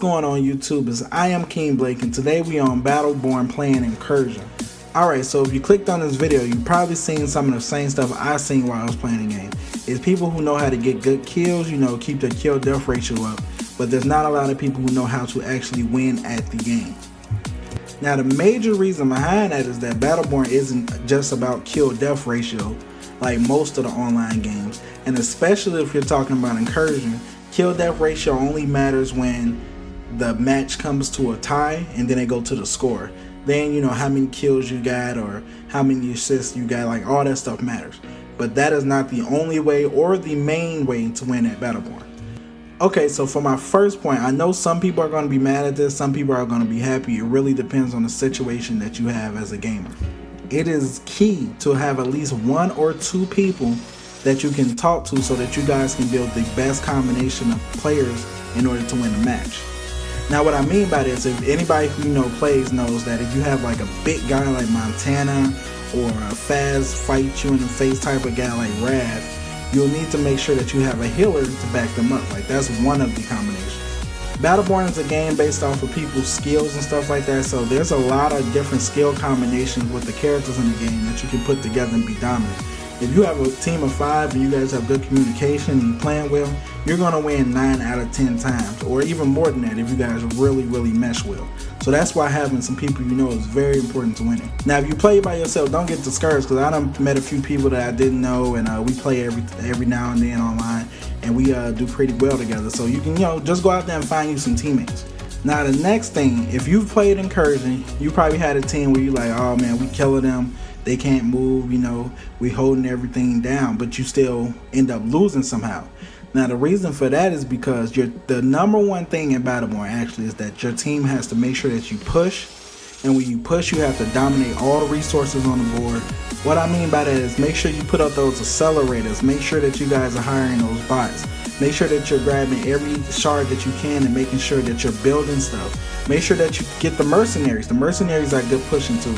What's going on YouTube? It's IamKingBlake, and today we on Battleborn playing Incursion. Alright, so if you clicked on this video, you've probably seen some of the same stuff I seen while I was playing the game. It's people who know how to get good kills, keep their kill death ratio up, but there's not a lot of people who know how to actually win at the game. Now the major reason behind that is that Battleborn isn't just about kill death ratio like most of the online games, and especially if you're talking about Incursion, kill death ratio only matters when the match comes to a tie and then they go to the score. Then how many kills you got or how many assists you got, like all that stuff matters. But that is not the only way or the main way to win at Battleborn. Okay, so for my first point, I know some people are going to be mad at this, some people are going to be happy. It really depends on the situation that you have as a gamer. It is key to have at least one or two people that you can talk to so that you guys can build the best combination of players in order to win a match. Now what I mean by this, if anybody who plays knows that if you have like a big guy like Montana or a fast fight you in the face type of guy like Rav, you'll need to make sure that you have a healer to back them up. Like that's one of the combinations. Battleborn is a game based off of people's skills and stuff like that, so there's a lot of different skill combinations with the characters in the game that you can put together and be dominant. If you have a team of 5 and you guys have good communication and you playing well, you're going to win 9 out of 10 times, or even more than that if you guys really mesh well. So that's why having some people is very important to winning. Now if you play by yourself, don't get discouraged, because I done met a few people that I didn't know, and we play every now and then online, and we do pretty well together. So you can just go out there and find you some teammates. Now the next thing, if you've played Incursion, you probably had a team where you like, oh man, we killing them, they can't move, we holding everything down, but you still end up losing somehow. Now the reason for that is because the number one thing in Battleborn actually is that your team has to make sure that you push, and when you push you have to dominate all the resources on the board. What I mean by that is make sure you put up those accelerators, make sure that you guys are hiring those bots, make sure that you're grabbing every shard that you can and making sure that you're building stuff. Make sure that you get the mercenaries. The mercenaries are good pushing tool.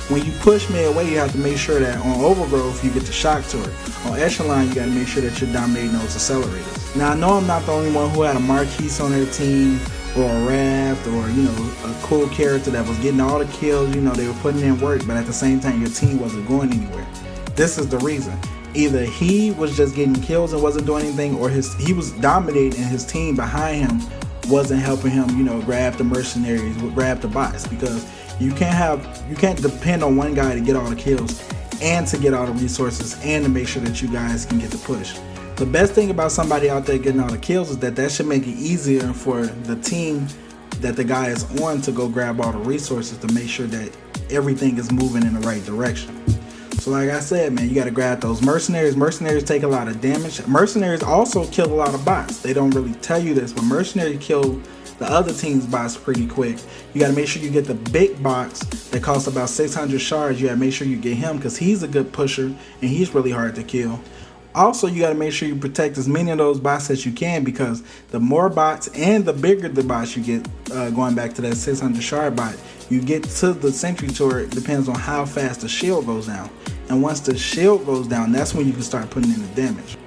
When you push midway, you have to make sure that on Overgrowth you get the shock turret. On Echelon, you got to make sure that you're dominating those accelerators. Now I know I'm not the only one who had a Marquise on their team, or a Raft, or a cool character that was getting all the kills. They were putting in work, but at the same time your team wasn't going anywhere. This is the reason. Either he was just getting kills and wasn't doing anything, or he was dominating and his team behind him wasn't helping him, grab the mercenaries, grab the bots, because you can't depend on one guy to get all the kills and to get all the resources and to make sure that you guys can get the push. The best thing about somebody out there getting all the kills is that should make it easier for the team that the guy is on to go grab all the resources to make sure that everything is moving in the right direction. So like I said, man, you got to grab those mercenaries. Mercenaries take a lot of damage. Mercenaries also kill a lot of bots. They don't really tell you this, but mercenaries kill the other team's bots pretty quick. You got to make sure you get the big box that costs about 600 shards. You got to make sure you get him, because he's a good pusher and he's really hard to kill. Also, you got to make sure you protect as many of those bots as you can, because the more bots and the bigger the bots you get, going back to that 600 shard bot, you get to the sentry turret depends on how fast the shield goes down. And once the shield goes down, that's when you can start putting in the damage.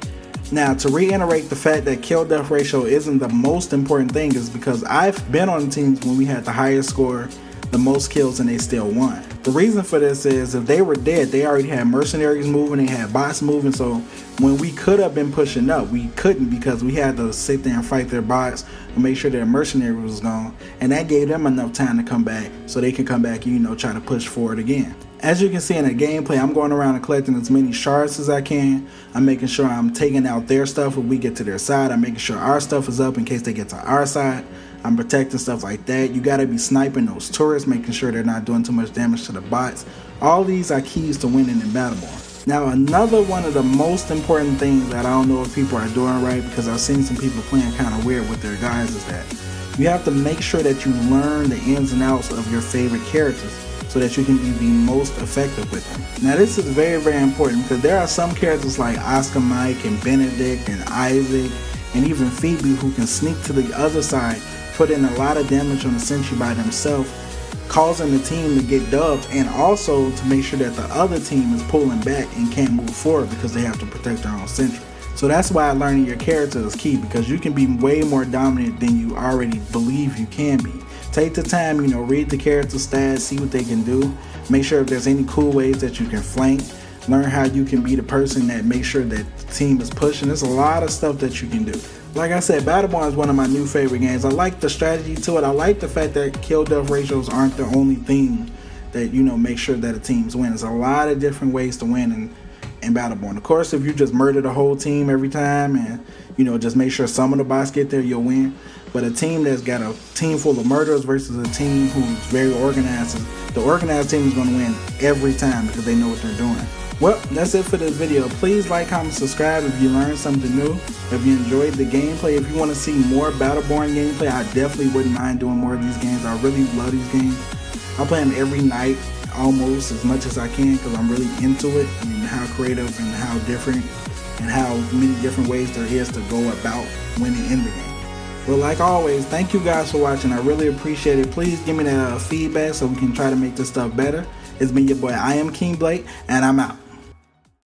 Now, to reiterate the fact that kill death ratio isn't the most important thing is because I've been on teams when we had the highest score, the most kills, and they still won. The reason for this is if they were dead, they already had mercenaries moving, they had bots moving, so when we could have been pushing up, we couldn't, because we had to sit there and fight their bots and make sure their mercenary was gone, and that gave them enough time to come back so they can come back and try to push forward again. As you can see in the gameplay, I'm going around and collecting as many shards as I can. I'm making sure I'm taking out their stuff when we get to their side. I'm making sure our stuff is up in case they get to our side. I'm protecting stuff like that. You got to be sniping those turrets, making sure they're not doing too much damage to the bots. All these are keys to winning in Battleborn. Now another one of the most important things that I don't know if people are doing right, because I've seen some people playing kind of weird with their guys, is that you have to make sure that you learn the ins and outs of your favorite characters, so that you can be the most effective with them. Now this is very important, because there are some characters like Oscar Mike and Benedict and Isaac and even Phoebe who can sneak to the other side, put in a lot of damage on the sentry by themselves, causing the team to get dubs, and also to make sure that the other team is pulling back and can't move forward because they have to protect their own sentry. So that's why learning your character is key, because you can be way more dominant than you already believe you can be. Take the time, read the character stats, see what they can do. Make sure if there's any cool ways that you can flank. Learn how you can be the person that makes sure that the team is pushing. There's a lot of stuff that you can do. Like I said, Battleborn is one of my new favorite games. I like the strategy to it. I like the fact that kill death ratios aren't the only thing that, make sure that a team's win. There's a lot of different ways to win in Battleborn. Of course, if you just murder the whole team every time and, just make sure some of the bots get there, you'll win. But a team that's got a team full of murderers versus a team who's very organized, the organized team is going to win every time because they know what they're doing. Well, that's it for this video. Please like, comment, subscribe if you learned something new. If you enjoyed the gameplay, if you want to see more Battleborn gameplay, I definitely wouldn't mind doing more of these games. I really love these games. I play them every night, almost as much as I can, because I'm really into it and how creative and how different and how many different ways there is to go about winning in the game. But like always, thank you guys for watching. I really appreciate it. Please give me that feedback so we can try to make this stuff better. It's been your boy, IamKingBlake, and I'm out.